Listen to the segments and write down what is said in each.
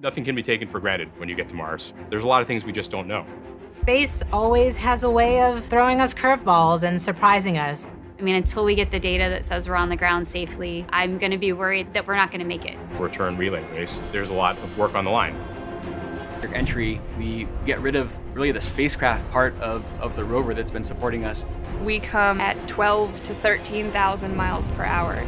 Nothing can be taken for granted when you get to Mars. There's a lot of things we just don't know. Space always has a way of throwing us curveballs and surprising us. I mean, until we get the data that says we're on the ground safely, I'm going to be worried that we're not going to make it. Return relay race, there's a lot of work on the line. Entry, we get rid of really the spacecraft part of the rover that's been supporting us. We come at 12 to 13,000 miles per hour.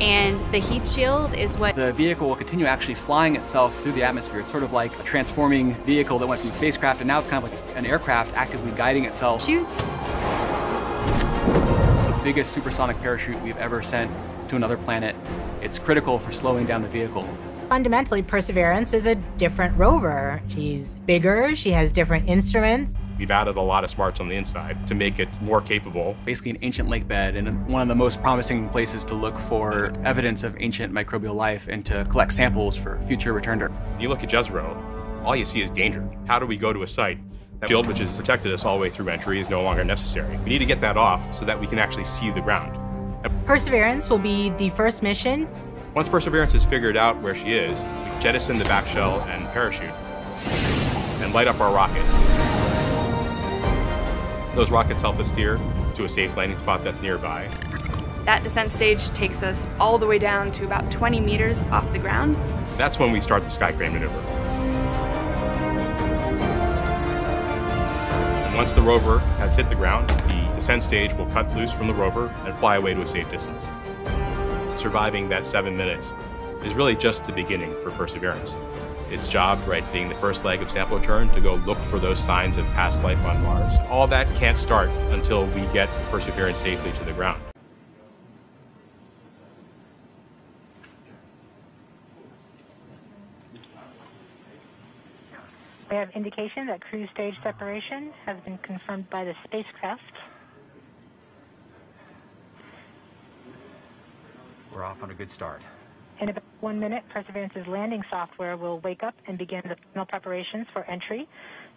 And the heat shield is what The vehicle will continue actually flying itself through the atmosphere. It's sort of like a transforming vehicle that went from a spacecraft, and now it's kind of like an aircraft actively guiding itself. shoots. The biggest supersonic parachute we've ever sent to another planet. It's critical for slowing down the vehicle. Fundamentally, Perseverance is a different rover. She's bigger, she has different instruments. We've added a lot of smarts on the inside to make it more capable. Basically an ancient lake bed and one of the most promising places to look for evidence of ancient microbial life and to collect samples for future return to Earth. You look at Jezero, all you see is danger. How do we go to a site? That shield, which has protected us all the way through entry, is no longer necessary. We need to get that off so that we can actually see the ground. Perseverance will be the first mission. Once Perseverance has figured out where she is, we jettison the back shell and parachute and light up our rockets. Those rockets help us steer to a safe landing spot that's nearby. That descent stage takes us all the way down to about 20 meters off the ground. That's when we start the sky crane maneuver. Once the rover has hit the ground, the descent stage will cut loose from the rover and fly away to a safe distance. Surviving that 7 minutes is really just the beginning for Perseverance. Its job, right, being the first leg of sample return, to go look for those signs of past life on Mars. All that can't start until we get Perseverance safely to the ground. We have indication that cruise stage separation has been confirmed by the spacecraft. We're off on a good start. In about 1 minute, Perseverance's landing software will wake up and begin the final preparations for entry.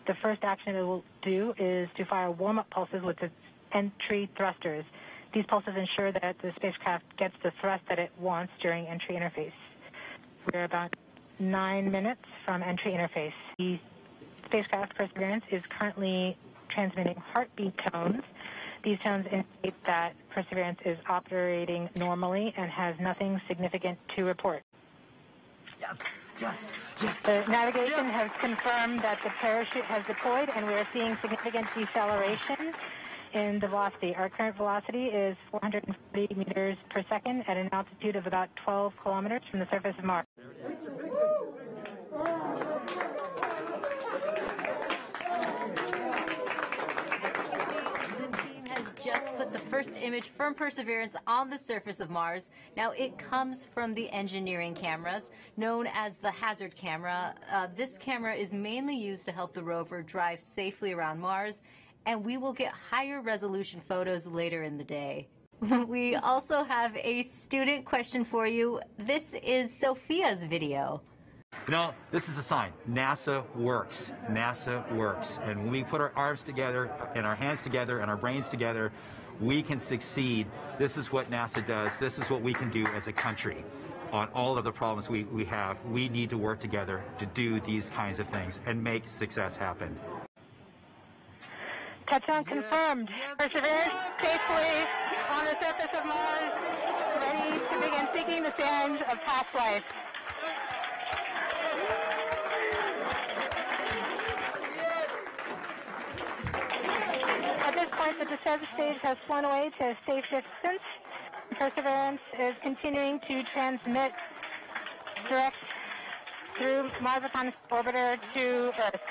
The first action it will do is to fire warm-up pulses with its entry thrusters. These pulses ensure that the spacecraft gets the thrust that it wants during entry interface. We're about 9 minutes from entry interface. The spacecraft Perseverance is currently transmitting heartbeat tones. These tones indicate that Perseverance is operating normally and has nothing significant to report. Yes, yes, yes. The navigation has confirmed that the parachute has deployed and we are seeing significant deceleration in the velocity. Our current velocity is 440 meters per second at an altitude of about 12 kilometers from the surface of Mars. Just put the first image from Perseverance on the surface of Mars. Now it comes from the engineering cameras known as the hazard camera. This camera is mainly used to help the rover drive safely around Mars, and we will get higher resolution photos later in the day. We also have a student question for you. This is Sophia's video. You know, this is a sign. NASA works. NASA works. And when we put our arms together and our hands together and our brains together, we can succeed. This is what NASA does. This is what we can do as a country. On all of the problems we have, we need to work together to do these kinds of things and make success happen. Touchdown confirmed. Perseverance safely on the surface of Mars, ready to begin seeking the signs of past life. At this point, the descent stage has flown away to a safe distance. Perseverance is continuing to transmit direct through Mars Autonomous Orbiter to Earth.